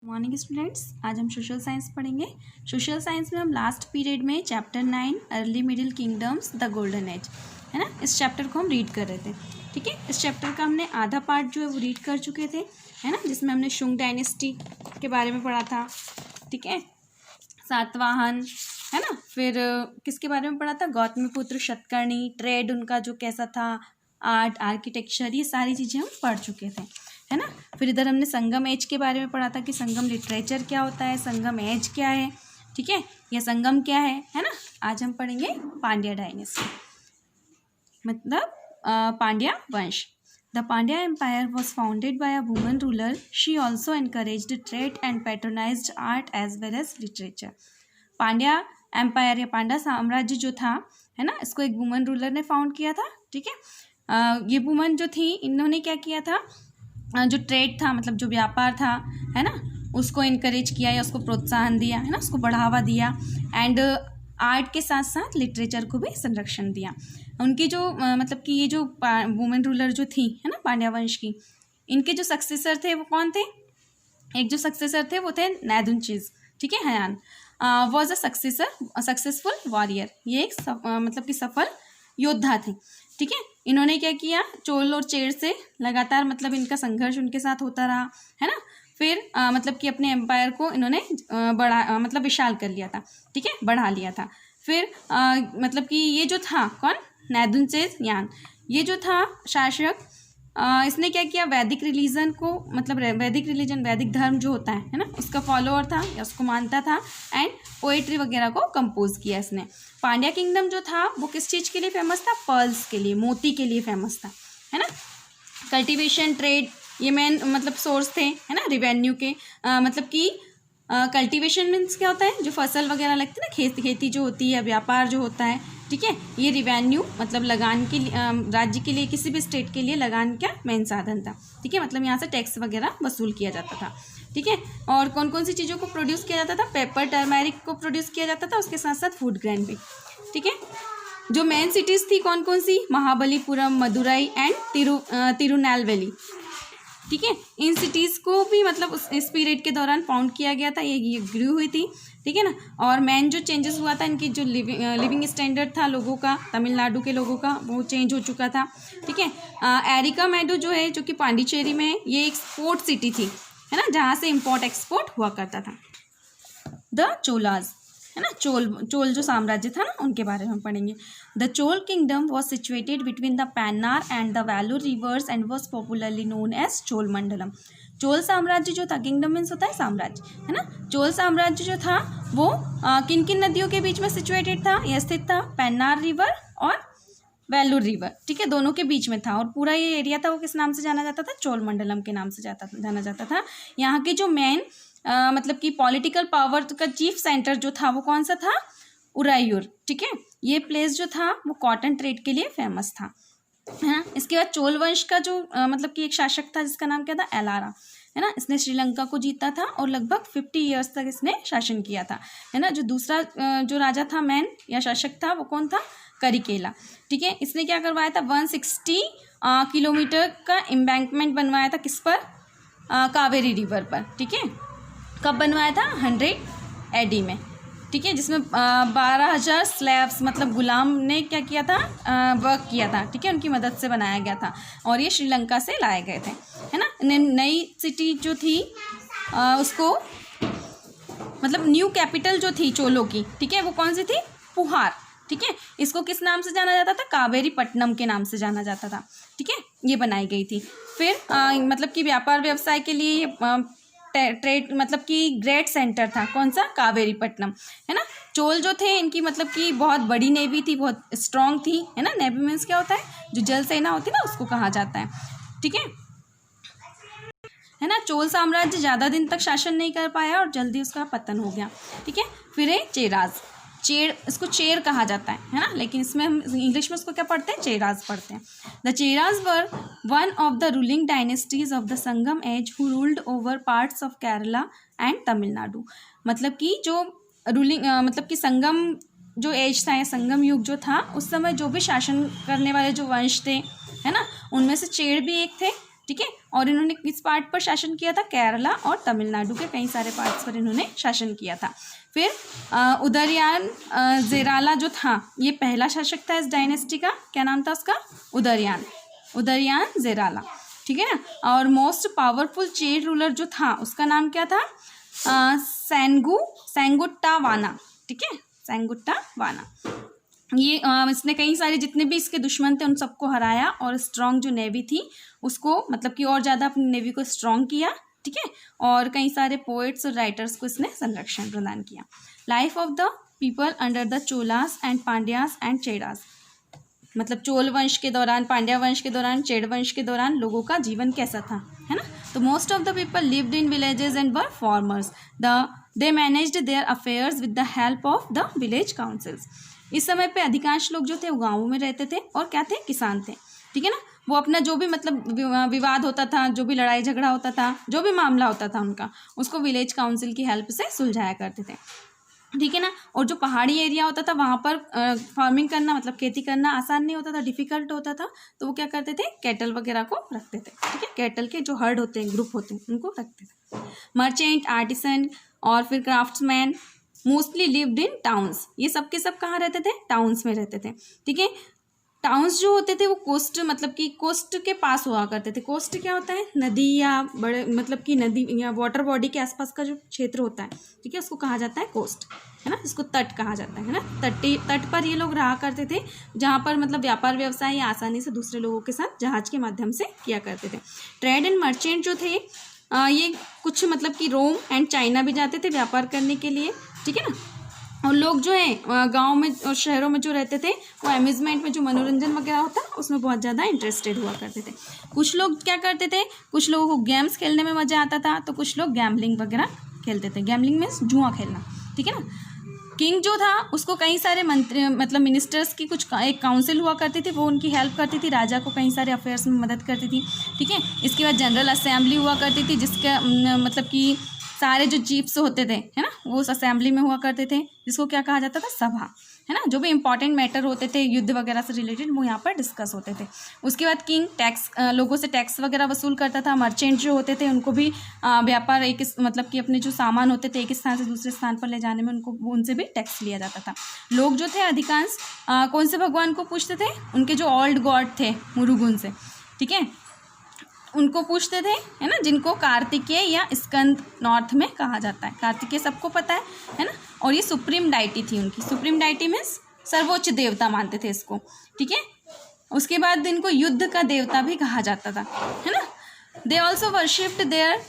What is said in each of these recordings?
Morning students, आज हम social science पढ़ेंगे। सोशल साइंस में हम लास्ट पीरियड में chapter 9 early middle kingdoms the golden age, है ना, इस चैप्टर को हम रीड कर रहे थे। ठीक है, इस चैप्टर का हमने आधा पार्ट जो है वो रीड कर चुके थे, है ना, जिसमें हमने शुंग डायनेस्टी के बारे में पढ़ा था। ठीक है, सातवाहन, है ना, फिर किसके बारे में पढ़ा था, गौतमीपुत्र, शतकर्णी, ट्रेड उनका जो कैसा था, आर्ट, आर्किटेक्चर, ये सारी चीज़ें हम पढ़ चुके थे, है ना। फिर इधर हमने संगम एज के बारे में पढ़ा था कि संगम लिटरेचर क्या होता है, संगम एज क्या है, ठीक है, या संगम क्या है ना। आज हम पढ़ेंगे पांड्या डायनेस्टी, मतलब पांड्या वंश। The Pandya empire was founded by a woman ruler. She also encouraged trade and patronized art as well as literature. Pandya empire या पांड्या साम्राज्य जो था, है ना, इसको एक वुमन रूलर ने फाउंड किया था। ठीक है, ये वुमन जो थी, इन्होंने क्या किया था, जो ट्रेड था, मतलब जो व्यापार था, है ना, उसको इनकरेज किया या उसको प्रोत्साहन दिया, है ना, उसको बढ़ावा दिया। एंड आर्ट के साथ साथ लिटरेचर को भी संरक्षण दिया। उनकी जो मतलब कि ये जो वुमेन रूलर जो थी, है ना, पांड्या वंश की, इनके जो सक्सेसर थे वो कौन थे, एक जो सक्सेसर थे वो थे नैदुनचीज। ठीक है, Hayyan was a successful warrior. ये एक मतलब कि सफल योद्धा थे। ठीक है, इन्होंने क्या किया, चोल और चेर से लगातार मतलब इनका संघर्ष उनके साथ होता रहा, है ना। फिर मतलब कि अपने एम्पायर को इन्होंने मतलब विशाल कर लिया था। ठीक है, बढ़ा लिया था। फिर मतलब कि ये जो था कौन, नैदुनचेज यान, ये जो था शासक, इसने क्या किया, वैदिक रिलीजन को, मतलब वैदिक रिलीजन, वैदिक धर्म जो होता है ना, उसका फॉलोअर था या उसको मानता था। एंड पोएट्री वगैरह को कंपोज किया इसने। पांड्या किंगडम जो था वो किस चीज़ के लिए फेमस था, पर्ल्स के लिए, मोती के लिए फेमस था, है ना। कल्टीवेशन, ट्रेड, ये मेन मतलब सोर्स थे, है ना, रिवेन्यू के। मतलब कि कल्टीवेशन मीन्स क्या होता है, जो फसल वगैरह लगती है ना, खेती जो होती है, व्यापार जो होता है। ठीक है, ये रिवेन्यू मतलब लगान के राज्य के लिए, किसी भी स्टेट के लिए लगान का मेन साधन था। ठीक है, मतलब यहाँ से टैक्स वगैरह वसूल किया जाता था। ठीक है, और कौन कौन सी चीज़ों को प्रोड्यूस किया जाता था, पेपर, टर्मेरिक को प्रोड्यूस किया जाता था, उसके साथ साथ फूड ग्रेन भी। ठीक है, जो मेन सिटीज़ थी कौन कौन सी, महाबलीपुरम, मदुरई एंड तिरुनेलवेली। ठीक है, इन सिटीज़ को भी मतलब इस पीरियड के दौरान फाउंड किया गया था, ये ग्रू हुई थी। ठीक है ना, और मेन जो चेंजेस हुआ था, इनकी जो लिविंग स्टैंडर्ड था लोगों का, तमिलनाडु के लोगों का, वो चेंज हो चुका था। ठीक है, एरिका मेडो जो है, जो कि पांडिचेरी में है, ये एक पोर्ट सिटी थी, है ना, जहाँ से इम्पोर्ट एक्सपोर्ट हुआ करता था। द चोलाज, है ना, चोल जो साम्राज्य था ना, उनके बारे में पढ़ेंगे। The Chola kingdom was situated between the Pennar and the Vellar rivers and was popularly known as Chola Mandalam. Chola साम्राज्य जो था, किंगडम मीन्स होता है साम्राज्य, है ना। चोल साम्राज्य जो था वो किन किन नदियों के बीच में सिचुएटेड था, यह स्थित था, पैन्नार रिवर और वेलूर रिवर। ठीक है, दोनों के बीच में था। और पूरा ये एरिया था वो किस नाम से जाना जाता था, चोल मंडलम के नाम से जाना जाता था। यहाँ के जो मेन मतलब कि पॉलिटिकल पावर का चीफ सेंटर जो था वो कौन सा था, उरायूर। ठीक है, ये प्लेस जो था वो कॉटन ट्रेड के लिए फेमस था, है ना। इसके बाद चोल वंश का जो मतलब कि एक शासक था जिसका नाम क्या था, एलारा, है ना। इसने श्रीलंका को जीता था और लगभग 50 ईयर्स तक इसने शासन किया था, है ना। जो दूसरा जो राजा था मेन या शासक था वो कौन था, करिकेला। ठीक है, इसने क्या करवाया था, 160 किलोमीटर का एम्बैंकमेंट बनवाया था, किस पर, कावेरी रिवर पर। ठीक है, कब बनवाया था, 100 AD में। ठीक है, जिसमें 12,000 स्लेव्स मतलब गुलाम ने क्या किया था, वर्क किया था। ठीक है, उनकी मदद से बनाया गया था और ये श्रीलंका से लाए गए थे, है ना। नई सिटी जो थी उसको मतलब न्यू कैपिटल जो थी चोलों की, ठीक है, वो कौन सी थी, पुहार। ठीक है, इसको किस नाम से जाना जाता था, कावेरी पट्टनम के नाम से जाना जाता था। ठीक है, ये बनाई गई थी। फिर मतलब कि व्यापार व्यवसाय के लिए ट्रेड मतलब कि ग्रेट सेंटर था, कौन सा, कावेरी पट्टनम, है ना। चोल जो थे इनकी मतलब कि बहुत बड़ी नेवी थी, बहुत स्ट्रांग थी, है ना। नेवी मीन्स क्या होता है, जो जल सेना होती है ना, उसको कहा जाता है। ठीक है ना। चोल साम्राज्य ज़्यादा दिन तक शासन नहीं कर पाया और जल्दी उसका पतन हो गया। ठीक है, फिर है चेराज, इसको चेर कहा जाता है ना, लेकिन इसमें हम इंग्लिश में उसको क्या पढ़ते हैं, चेराज पढ़ते हैं। The Cheras were one of the ruling dynasties of the Sangam age who ruled over parts of Kerala and Tamil Nadu. मतलब कि जो रूलिंग मतलब कि संगम जो एज था या संगम युग जो था, उस समय जो भी शासन करने वाले जो वंश थे, है ना, उनमें से चेर भी एक थे। ठीक है। और इन्होंने किस पार्ट पर शासन किया था? केरला और तमिलनाडु के कई सारे पार्ट्स पर इन्होंने शासन किया था। फिर उदयन ज़ेराला जो था ये पहला शासक था इस डायनेस्टी का। क्या नाम था उसका? उदयन ज़ेराला, ठीक है ना। और मोस्ट पावरफुल चेर रूलर जो था उसका नाम क्या था? सेंगुट्टावाना, ठीक है, सेंगुट्टावाना। ये इसने कई सारे जितने भी इसके दुश्मन थे उन सबको हराया और स्ट्रॉन्ग जो नेवी थी उसको मतलब कि और ज़्यादा अपनी नेवी को स्ट्रॉन्ग किया, ठीक है। और कई सारे पोएट्स और राइटर्स को इसने संरक्षण प्रदान किया। Life of the people under the Cholas and Pandyas and Cheras, मतलब चोल वंश के दौरान, पांड्या वंश के दौरान, चेड़ वंश के दौरान लोगों का जीवन कैसा था, है ना। तो most of the people lived in villages and were farmers. They managed their affairs with the help of the village councils. इस समय पे अधिकांश लोग जो थे वो गाँवों में रहते थे और क्या थे? किसान थे, ठीक है ना। वो अपना जो भी मतलब विवाद होता था, जो भी लड़ाई झगड़ा होता था, जो भी मामला होता था उनका, उसको विलेज काउंसिल की हेल्प से सुलझाया करते थे, ठीक है ना। और जो पहाड़ी एरिया होता था वहाँ पर फार्मिंग करना मतलब खेती करना आसान नहीं होता था, डिफ़िकल्ट होता था। तो वो क्या करते थे? कैटल वगैरह को रखते थे, ठीक है। कैटल के जो हर्ड होते हैं, ग्रुप होते हैं, उनको रखते थे। मर्चेंट, आर्टिसन और फिर craftsman mostly lived in towns. ये सब के सब कहाँ रहते थे? टाउन्स में रहते थे, ठीक है। टाउन्स जो होते थे वो कोस्ट मतलब कि कोस्ट के पास हुआ करते थे। कोस्ट क्या होता है? नदी या बड़े मतलब कि नदी या वाटर बॉडी के आसपास का जो क्षेत्र होता है, ठीक है, उसको कहा जाता है कोस्ट, है ना। इसको तट कहा जाता है ना। तट पर ये लोग रहा करते थे जहाँ पर मतलब व्यापार व्यवसाय या आसानी से दूसरे लोगों के साथ जहाज के माध्यम से किया करते थे। ट्रेड एंड मर्चेंट जो थे ये कुछ मतलब कि रोम एंड चाइना भी जाते थे व्यापार करने के लिए, ठीक है ना। और लोग जो है गांव में और शहरों में जो रहते थे वो अम्यूज़मेंट में जो मनोरंजन वगैरह होता है उसमें बहुत ज़्यादा इंटरेस्टेड हुआ करते थे। कुछ लोग क्या करते थे? कुछ लोगों को गेम्स खेलने में मज़ा आता था, तो कुछ लोग गैम्बलिंग वगैरह खेलते थे। गैम्बलिंग मीन्स जुआ खेलना, ठीक है ना। किंग जो था उसको कई सारे मंत्री मतलब मिनिस्टर्स की कुछ एक काउंसिल हुआ करती थी, वो उनकी हेल्प करती थी, राजा को कई सारे अफेयर्स में मदद करती थी, ठीक है। इसके बाद जनरल असेंबली हुआ करती थी जिसका मतलब कि सारे जो चीफ्स होते थे, है ना, वो उस असेंबली में हुआ करते थे, जिसको क्या कहा जाता था? सभा, है ना। जो भी इंपॉर्टेंट मैटर होते थे युद्ध वगैरह से रिलेटेड वो यहाँ पर डिस्कस होते थे। उसके बाद किंग टैक्स लोगों से टैक्स वगैरह वसूल करता था। मर्चेंट जो होते थे उनको भी व्यापार एक मतलब कि अपने जो सामान होते थे एक स्थान से दूसरे स्थान पर ले जाने में उनको उनसे भी टैक्स लिया जाता था। लोग जो थे अधिकांश कौन से भगवान को पूछते थे? उनके जो ओल्ड गॉड थे मुरुगन से, ठीक है, उनको पूछते थे, है ना, जिनको कार्तिकेय या स्कंद नॉर्थ में कहा जाता है। कार्तिकेय सबको पता है ना। और ये सुप्रीम डाइटी थी उनकी। सुप्रीम डाइटी मीन्स सर्वोच्च देवता मानते थे इसको, ठीक है। उसके बाद इनको युद्ध का देवता भी कहा जाता था, है ना। They also worshipped their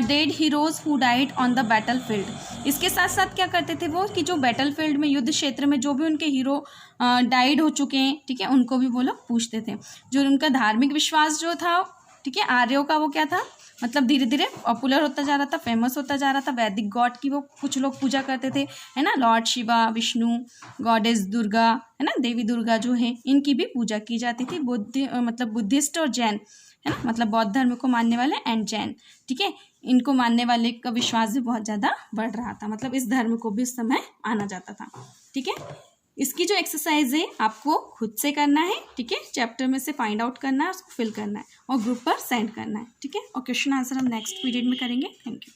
dead heroes who died on the battle field. इसके साथ साथ क्या करते थे वो कि जो बैटल फील्ड में युद्ध क्षेत्र में जो भी उनके हीरो डाइड हो चुके हैं, ठीक है, उनको भी वो लोग पूछते थे। जो उनका धार्मिक विश्वास जो था, ठीक है, आर्यों का, वो क्या था मतलब धीरे धीरे पॉपुलर होता जा रहा था, फेमस होता जा रहा था। वैदिक गॉड की वो कुछ लोग पूजा करते थे, है ना। लॉर्ड शिवा, विष्णु, गॉडेस दुर्गा, है ना, देवी दुर्गा जो है इनकी भी पूजा की जाती थी। मतलब बुद्धिस्ट और जैन, है ना, मतलब बौद्ध धर्म को मानने वाले एंड जैन, ठीक है, इनको मानने वाले का विश्वास भी बहुत ज़्यादा बढ़ रहा था। मतलब इस धर्म को भी उस समय आना जाता था, ठीक है। इसकी जो एक्सरसाइज है आपको खुद से करना है, ठीक है, चैप्टर में से फाइंड आउट करना है, उसको फिल करना है और ग्रुप पर सेंड करना है, ठीक है। और क्वेश्चन आंसर हम नेक्स्ट पीरियड में करेंगे। Thank you.